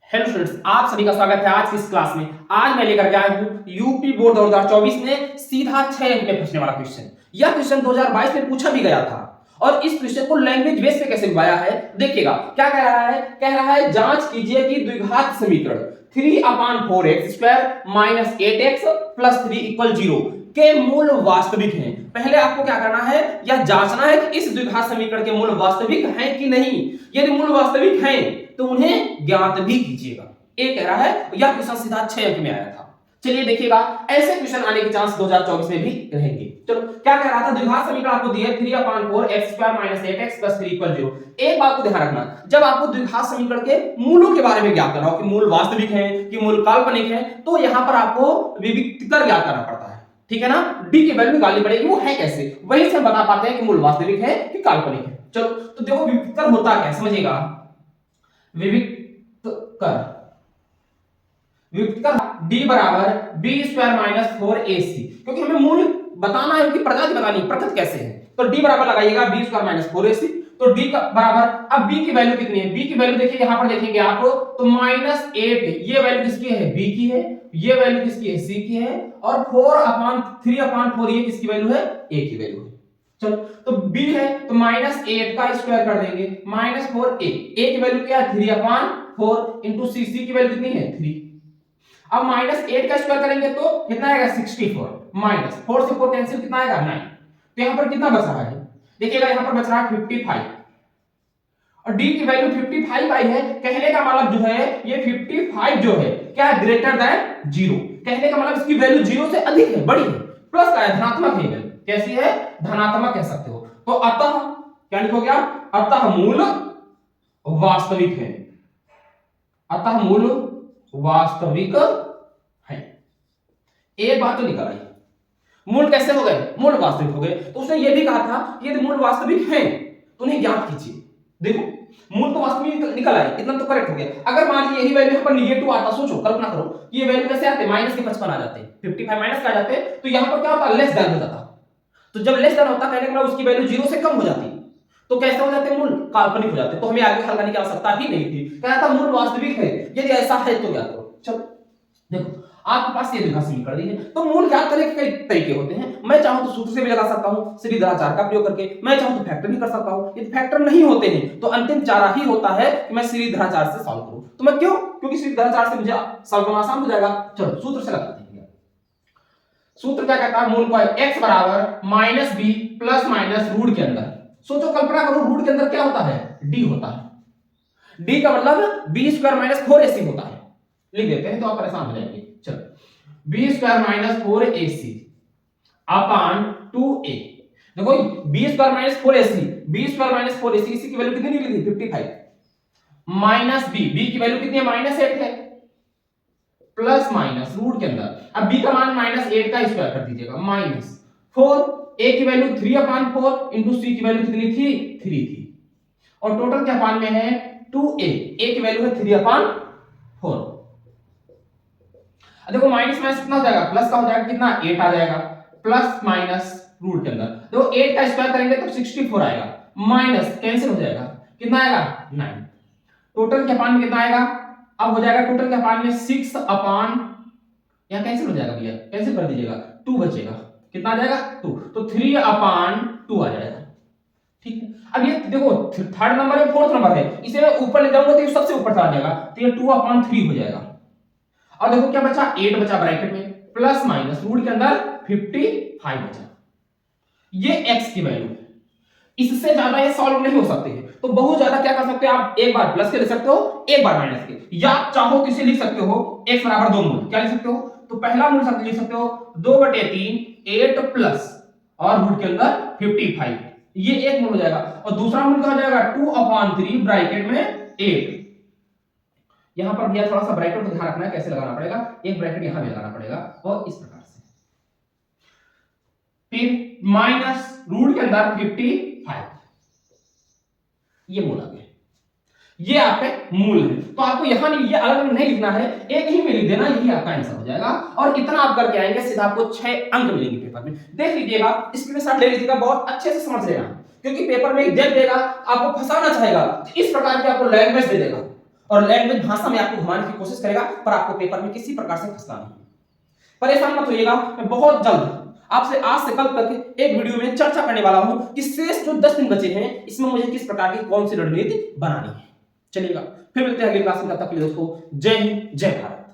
Hello students, आप सभी का स्वागत है आज की इस क्लास में। आज मैं लेकर के आया हूं यूपी बोर्ड 2024 में सीधा 6 अंक में पूछने वाला क्वेश्चन। यह क्वेश्चन 2022 में पूछा भी गया था और इस क्वेश्चन को लैंग्वेज बेस पे कैसे उगाया है देखिएगा। क्या कह रहा है? कह रहा है जांच कीजिए कि द्विघात समीकरण 3/4x² - 8x + 3 = 0 के मूल वास्तविक हैं। पहले आपको क्या करना है, यह जांचना है कि इस द्विघात समीकरण के मूल वास्तविक हैं कि नहीं। यदि मूल वास्तविक हैं तो उन्हें ज्ञात भी कीजिएगा। ये कह रहा है, यह क्वेश्चन सीधा 6 अंक में आया था। चलिए देखिएगा, ऐसे क्वेश्चन आने के चांस 2024 में भी रहेंगे। चलो, क्या कह रहा था? द्विघात समीकरण आपको दिया 3/4x² - 8x + 3 = 0। एक बात को ध्यान रखना, जब आपको द्विघात समीकरण के मूलों के बारे में ज्ञात करना हो कि मूल वास्तविक हैं कि मूल काल्पनिक हैं, तो यहां पर आपको विविक्त कर ज्ञात करना पड़ता है। ठीक है ना? डी की वैल्यू निकालनी पड़ेगी, वो है कैसे, वही से हम बता पाते हैं कि मूल वास्तविक है कि काल्पनिक है। चलो, तो देखो विविक्त कर होता क्या समझिएगा। विविक्त कर d बराबर b² - 4ac, क्योंकि हमें मूल बताना है कि प्रजाति बतानी है, प्रकृति कैसे है। तो d बराबर लगाइएगा b² - 4ac। तो d का बराबर, अब b की वैल्यू कितनी है? b की वैल्यू देखिए यहां पर देखेंगे आप तो -8, ये वैल्यू किसकी है? b की है। ये वैल्यू किसकी है? c की है। और 4/3/4 ये किसकी वैल्यू है? a की वैल्यू है। चलो, तो b है तो -8 का स्क्वायर कर देंगे, -4a। a की वैल्यू क्या है? 3/4 इंटू c की वैल्यू कितनी है? 3। अब -8 का स्क्वायर करेंगे तो कितना आएगा? 64। -4 से 4 कैंसिल, कितना आएगा? 9। तो यहां पर कितना बच रहा है? देखिएगा, यहां पर बच रहा है 55 और d की वैल्यू 55 आई है। कहने का मतलब जो है ये 55 जो है क्या है? Greater than 0। कहने का मतलब इसकी वैल्यू 0 से अधिक है, बड़ी है, प्लस का है, धनात्मक है। वैल्यू कैसी है? धनात्मक कह सकते हो। तो अतः क्या लिखोगे आप? अतः मूल वास्तविक है। अतः मूल वास्तविक है। एक बात तो निकल आई, मूल कैसे हो गए? मूल वास्तविक हो गए। तो उसने ये भी कहा था कि यदि मूल वास्तविक हैं तो उन्हें ज्ञात कीजिए। देखो, मूल तो वास्तविक निकल आए, इतना तो करेक्ट हो गया। अगर मान लीजिए यही वैल्यू यहां पर नेगेटिव आता, सोचो, कल्पना करो कि ये वैल्यू कैसे आते? -55 आ जाते, 55 माइनस का आ जाते, तो यहां पर क्या होता? लेस देन हो जाता। तो जब लेस देन होता, कहने का मतलब उसकी वैल्यू 0 से कम हो जाती, तो कैसे हो जाते? मूल काल्पनिक हो जाते। तो हमें आगे हल करने की आवश्यकता ही नहीं थी। कहना था मूल वास्तविक है, यदि ऐसा है तो ज्ञात करो। चलो देखो, आपके पास ये द्विघात समीकरण दी है, तो मूल ज्ञात करने के कई तरीके होते हैं। मैं चाहूं तो सूत्र से भी लगा सकता हूं, सीरीधराचार का प्रयोग करके। मैं चाहूं तो फैक्टर भी कर सकता हूं। यदि फैक्टर नहीं होते हैं तो अंतिम चारा ही होता है कि मैं सीरीधराचार से सॉल्व करूं। तो मैं क्यों? क्योंकि सीरीधराचार से मुझे सॉल्व करना आसान हो जाएगा। चलो सूत्र से लगाते हैं। सूत्र क्या कहता है? मूल को x बराबर -b ± रूट के अंदर। सोचो, कल्पना करो, रूट के अंदर क्या होता है? d होता है। d का मतलब b² - 4ac होता है। लिख देते हैं तो आप परेशान हो जाएंगे। चलो, b² - 4ac अपान 2a। देखो, b² - 4ac, b² - 4ac, इसी की वैल्यू कितनी निकली थी? 55 माइनस b की वैल्यू कितनी है? -8 है, प्लस माइनस रूट के अंदर। अब b का मान -8 का स्क्वायर कर दीजिएगा, -4, a की वैल्यू 3/4 इंटू c की वैल्यू कितनी थी? 3 थी। और टोटल क्या पान में है? 2a, a की वैल्यू है 3/4। देखो, माइनस माइनस कितना हो जाएगा? प्लस का हो जाएगा, कितना? 8 आ जाएगा, प्लस माइनस रूट के अंदर। देखो 8 का स्क्वायर करेंगे तो 64 आएगा, माइनस कैंसिल हो जाएगा, कितना आएगा? 9। टोटल क्या पान में कितना आएगा? अब हो जाएगा टोटल क्या पान में 6 अपान, यहां कैंसिल हो जाएगा भैया, कैंसिल कर दीजिएगा, 2 बचेगा, कितना आ जाएगा? 2। तो 3/2 आ जाएगा। ठीक है, अब ये देखो थर्ड नंबर है, फोर्थ नंबर है, इसे मैं ऊपर ले जाऊंगा तो ये सबसे ऊपर चला जाएगा, तो ये 2/3 हो जाएगा। और देखो क्या बचा? 8 बचा ब्रैकेट में, प्लस माइनस रूट के अंदर 55 बचा। ये x की वैल्यू है। इससे ज्यादा ये सॉल्व नहीं हो सकते हैं। तो बहुत ज्यादा क्या कर सकते हैं आप? एक बार प्लस के ले सकते हो, एक बार माइनस के, या चाहो तो इसे लिख सकते हो x बराबर 2 मूल। क्या लिख सकते हो? तो पहला मूल शब्द लिख सकते हो 2/3 8 प्लस और रूट के अंदर 55, ये एक मूल हो जाएगा। और दूसरा मूल क्या हो जाएगा? 2/3 ब्रैकेट में 8। यहां पर भैया थोड़ा सा ब्रैकेट को ध्यान रखना है, कैसे लगाना पड़ेगा, एक ब्रैकेट यहां भी लगाना पड़ेगा और इस प्रकार से। फिर माइनस रूट के अंदर 55, ये मूल आ गया, ये आपके मूल है। तो आपको यहां नहीं, ये अलग नहीं लिखना है, एक ही में लिख देना, यही आपका आंसर हो जाएगा। और इतना आप करके आएंगे, सीधा आपको 6 अंक मिलेंगे पेपर में। देख लीजिएगा, स्क्रीनशॉट ले लीजिएगा, बहुत अच्छे से समझ लेना, क्योंकि पेपर में एक देख देगा, आपको फंसाना चाहेगा, तो इस प्रकार की आपको लैंग्वेज दे देगा और लैंग्वेज भाषा में आपको घुमाने की कोशिश करेगा, पर आपको पेपर में किसी प्रकार से फंसना नहीं। परेशान मत होइएगा, मैं बहुत जल्द आपसे आज से कल तक एक वीडियो में चर्चा करने वाला हूं कि शेष जो 10 दिन बचे हैं इसमें मुझे किस प्रकार की कौन सी रणनीति बनानी है। चलिएगा फिर मिलते हैं अगली क्लास में, तब तक के लिए दोस्तों जय हिंद जय भारत।